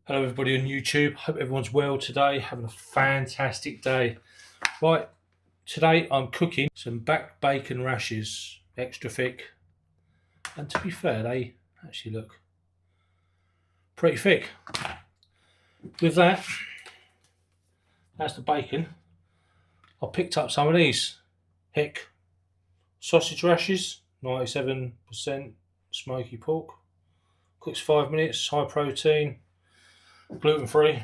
Hello everybody on YouTube, hope everyone's well today, having a fantastic day. Right, today I'm cooking some back bacon rashers, extra thick, and to be fair they actually look pretty thick. With that, that's the bacon. I picked up some of these Hick sausage rashers, 97% smoky pork, cooks 5 minutes, high protein, gluten free,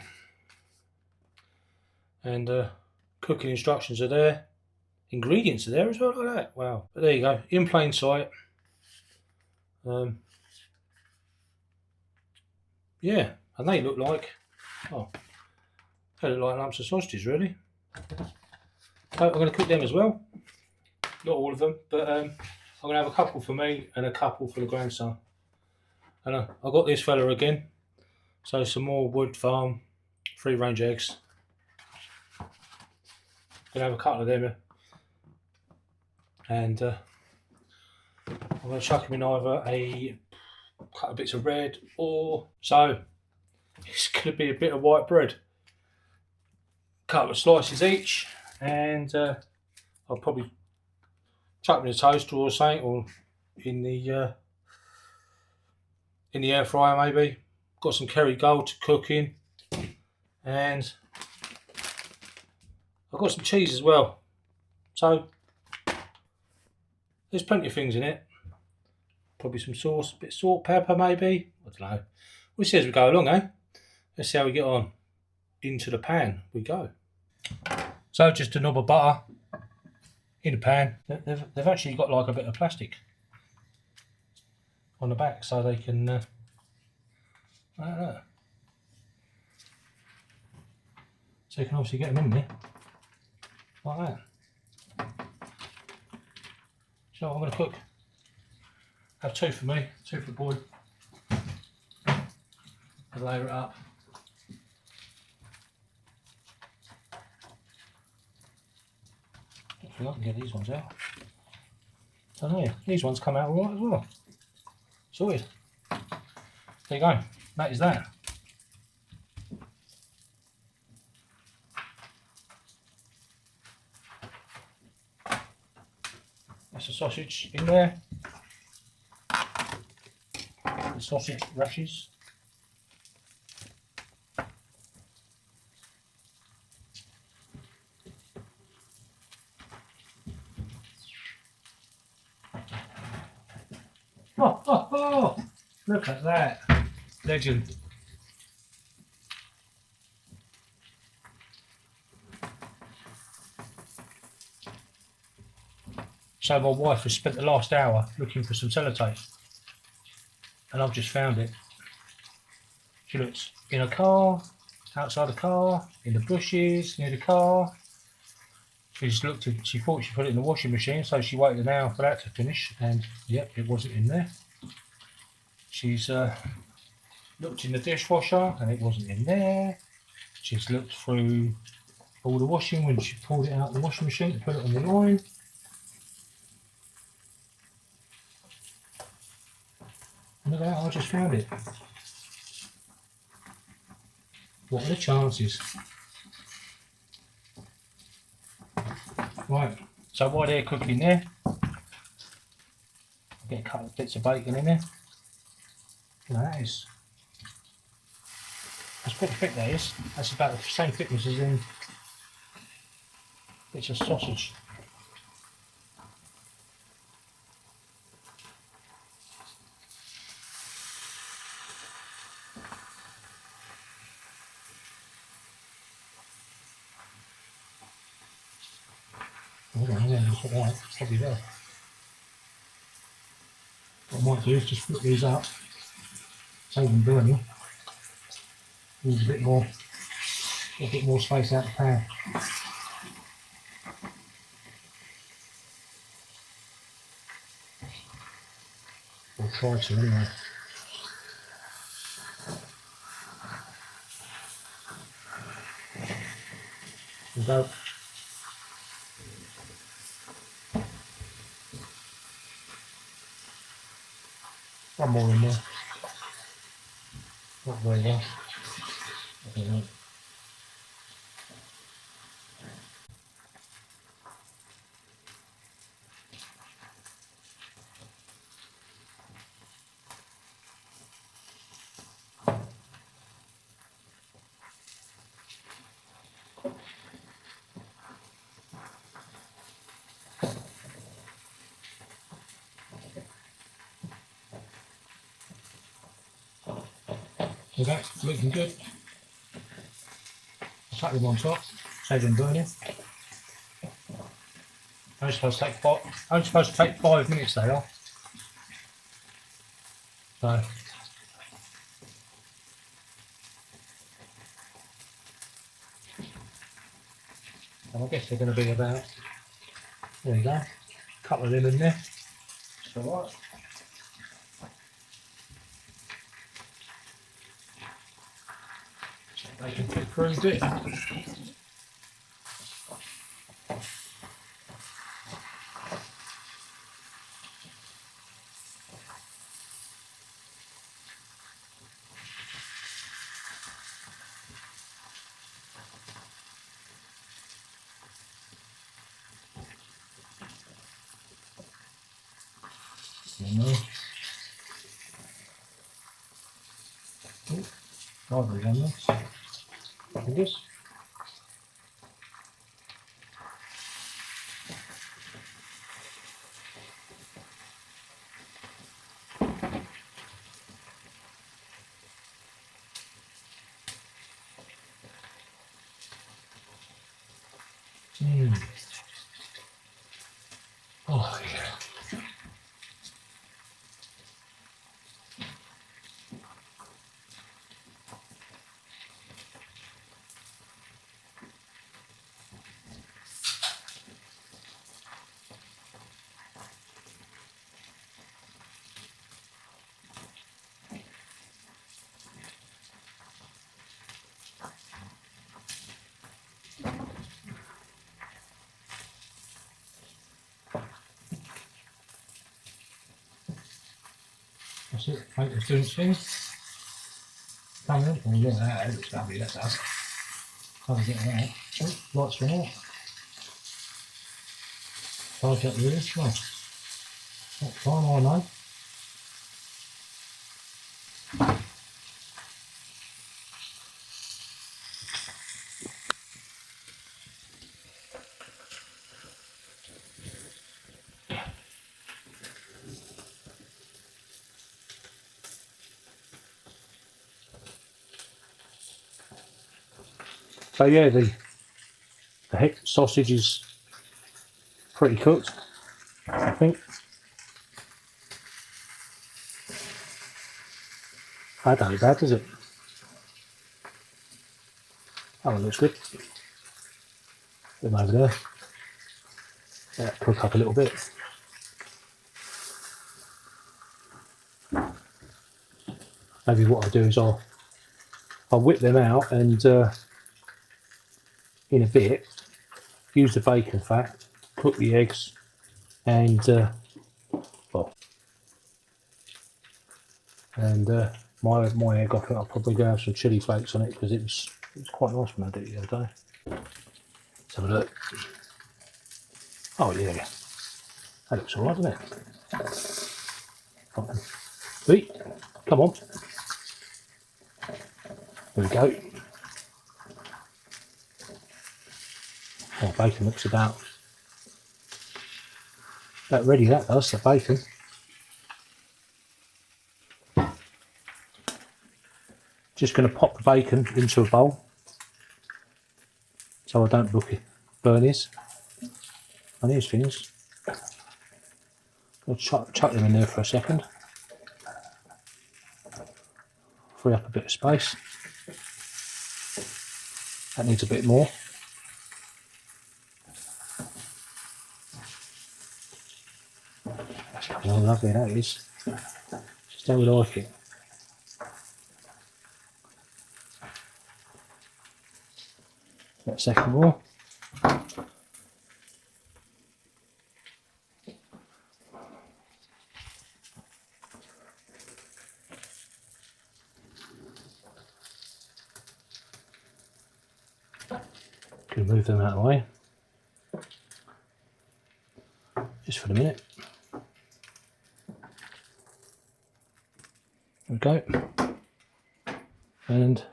and cooking instructions are there. Ingredients are there as well, like that. Wow. But there you go, in plain sight. Yeah, and they look like, they look like lumps of sausages, really. So I'm going to cook them as well. Not all of them, but I'm going to have a couple for me and a couple for the grandson. And I got this fella again. So some more Wood Farm free range eggs. Gonna have a couple of them, and I'm gonna chuck them in either a couple of bits of red, or so it's gonna be a bit of white bread. Couple of slices each, and I'll probably chuck them in a toaster or something, or in the air fryer maybe. Got some Kerry Gold to cook in, and I've got some cheese as well. So there's plenty of things in it. Probably some sauce, a bit of salt, pepper maybe. I don't know. We'll see as we go along, eh? Let's see how we get on. Into the pan we go. So just a knob of butter in the pan. They've actually got like a bit of plastic on the back so they can, I don't know. So you can obviously get them in there, like that. So I'm going to cook. Have 2 for me, 2 for the boy. And layer it up. Hopefully I can get these ones out. I don't know, these ones come out alright as well. Sorted. There you go, that is that. That's the sausage in there. The sausage rashers. Oh, look at that. Legend. So my wife has spent the last hour looking for some sellotape, and I've just found it. She looked in a car, outside the car, in the bushes, near the car. She thought she put it in the washing machine, so she waited an hour for that to finish, and yep, it wasn't in there. She's looked in the dishwasher, and it wasn't in there. She's looked through all the washing when she pulled it out of the washing machine to put it on the line. Look at that, I just found it. What are the chances? Right, so while they're cooking there, I'll get a couple of bits of bacon in there. Look at that, that's pretty thick, that is. That's about the same thickness as in bits of sausage. Hold on, I'm going to put that, probably there. What I might do is just flip these up, save them burning. Needs a bit more space out the pan. Or try to anyway. We'll go. One more in there. Not very well. Okay, looking good. I'll tuck them on top, save them burning. Only supposed to take 5 minutes they are. So I guess they're going to be about, there you go, a couple of them in there. It's alright. They can get through it. Library on this. Look at this. Oh yeah. That's it. Paint is doing its thing. Come in. Oh yeah, that looks lovely. That does. Can't get that. Oh, lights from out. Charge up really. Well, not fine, I know. So yeah, the heck sausage is pretty cooked, I think. That don't look bad, does it? That one looks good. Put them over there. Let that cook up a little bit. Maybe what I'll do is I'll whip them out and in a bit use the bacon fat, cook the eggs, and my egg, I think I'll probably go have some chilli flakes on it because it was quite nice when I did it the other day. Let's have a look. Oh yeah, that looks alright, doesn't it? Right. Wait, come on. There we go. Oh, bacon looks about ready, that does, the bacon. Just going to pop the bacon into a bowl so I don't burn his on these things. I'll chuck them in there for a second. Free up a bit of space. That needs a bit more. That's coming on lovely, that is. Just how we like it. A second more. Can move them out of the way. Just for the minute. There we go. And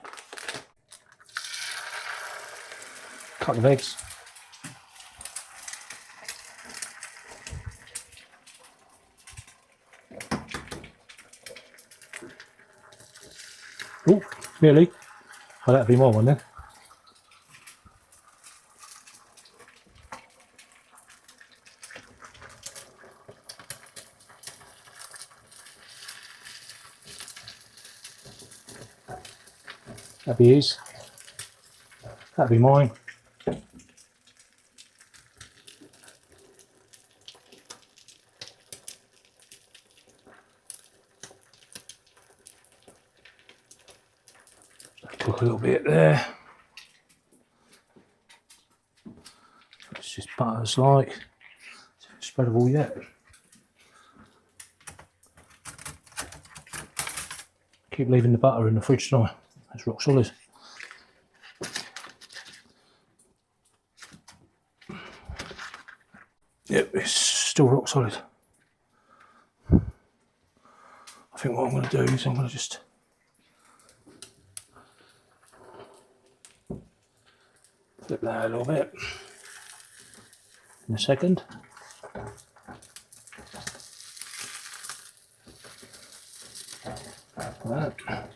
a couple of eggs. Oh, really? Oh, that'd be more one then. That'd be his. That'd be mine. Cook a little bit there. It's just butter as like. Spreadable yet. Keep leaving the butter in the fridge tonight. It's rock solid. Yep, it's still rock solid. I think what I'm going to do is I'm going to just flip that a little bit in a second. Like that.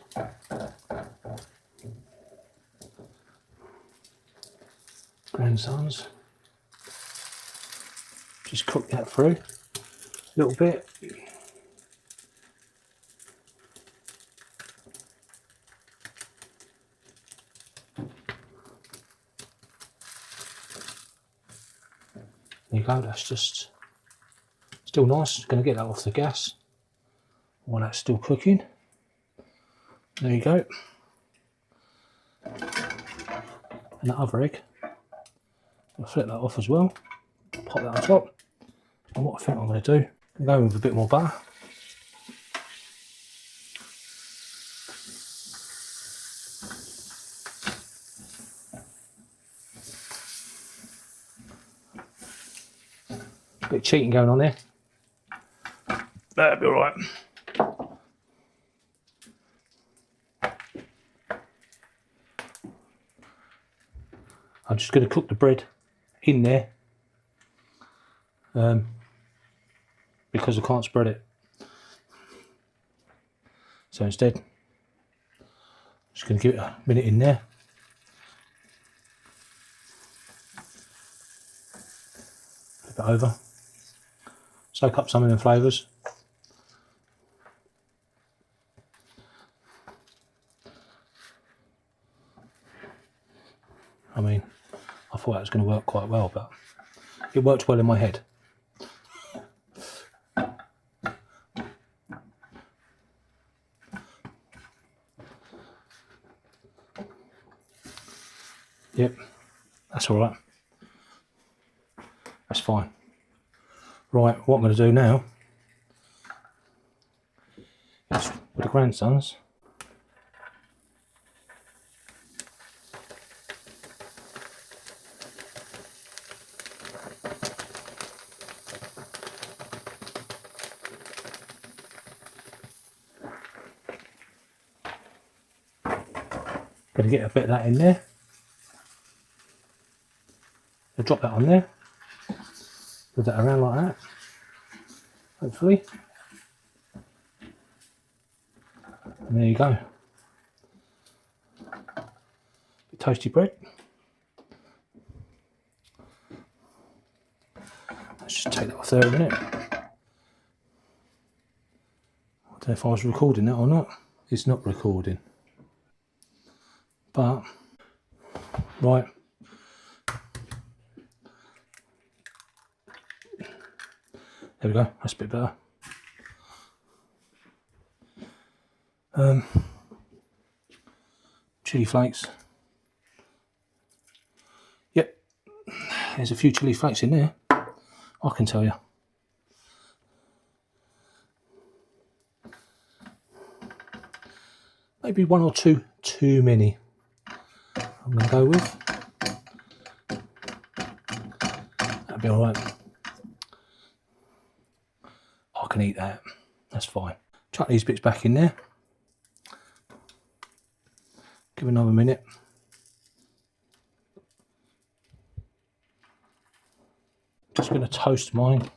Grandsons. Just cook that through a little bit. There you go, that's just still nice. Going to get that off the gas while that's still cooking. There you go. And that other egg, I'll flip that off as well. Pop that on top. And what I think I'm going to do, I'm going with a bit more butter. A bit of cheating going on there. That'll be alright. I'm just going to cook the bread in there because I can't spread it. So instead, I'm just going to give it a minute in there. Flip it over. Soak up some of the flavours. I mean, I thought that was going to work quite well, but it worked well in my head. Yep, that's all right. That's fine. Right, what I'm going to do now is with the grandsons, going to get a bit of that in there. I'll drop that on there. Move that around like that. Hopefully. And there you go. Bit toasty bread. Let's just take that off there a minute. I don't know if I was recording that or not. It's not recording. But, right. There we go, that's a bit better. Chili flakes. Yep, there's a few chili flakes in there, I can tell you. Maybe one or two too many, I'm going to go with. be alright. I can eat that. That's fine. Chuck these bits back in there. Give it another minute. Just going to toast mine.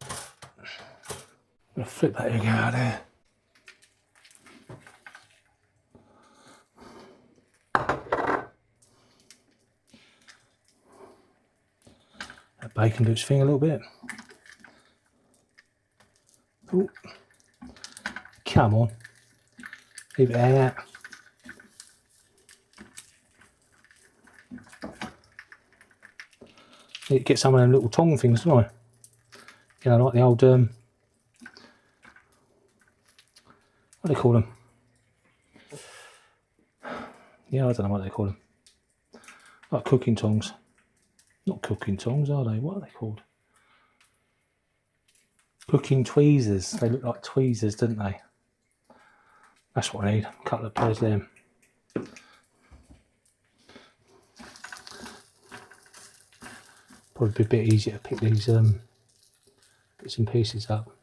I'm going to flip that egg out of there. That bacon do its thing a little bit. Ooh. Come on. Leave it there. Need to get some of them little tong things, don't I? You know, like the old, what do they call them? Yeah, I don't know what they call them. Like cooking tongs. Not cooking tongs, are they? What are they called? Cooking tweezers. They look like tweezers, don't they? That's what I need. A couple of pairs of them. Probably be a bit easier to pick these bits and pieces up.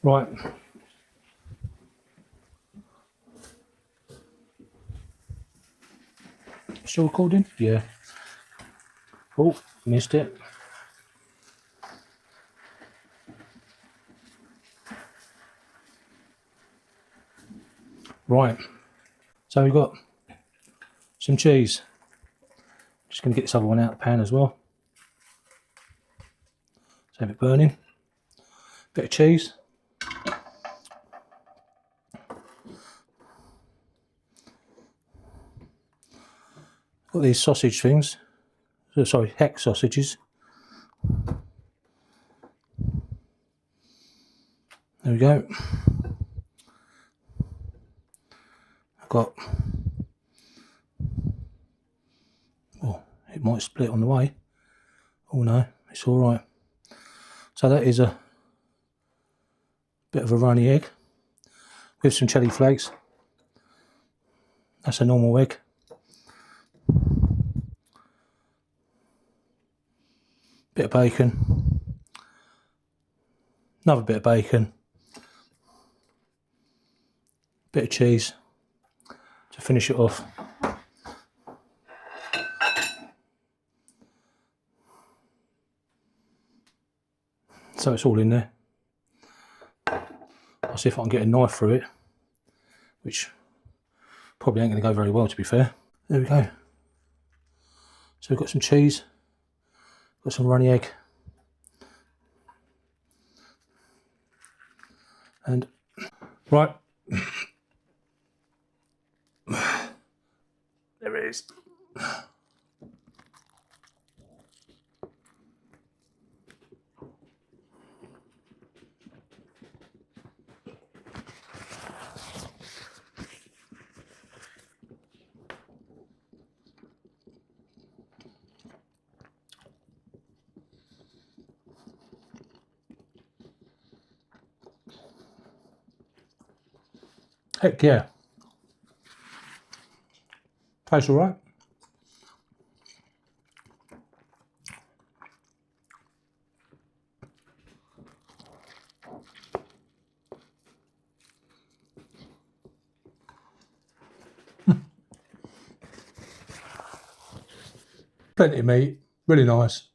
Right. Still recording? Yeah. Oh, missed it. Right. So we've got some cheese. Just going to get this other one out of the pan as well. Save it burning. Bit of cheese. Got these sausage things. Sorry, heck sausages. There we go. I've got, oh, it might split on the way. Oh no, it's all right. So that is a bit of a runny egg with some chili flakes. That's a normal egg. Bit of bacon. Another bit of bacon. Bit of cheese to finish it off. So it's all in there. I'll see if I can get a knife through it, which probably ain't going to go very well, to be fair. There we go. So we've got some cheese, got some runny egg, and right, there it is. Heck yeah. Tastes all right. Plenty of meat, really nice.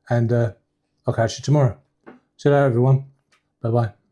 And I'll catch you tomorrow. See you later, everyone. Bye-bye.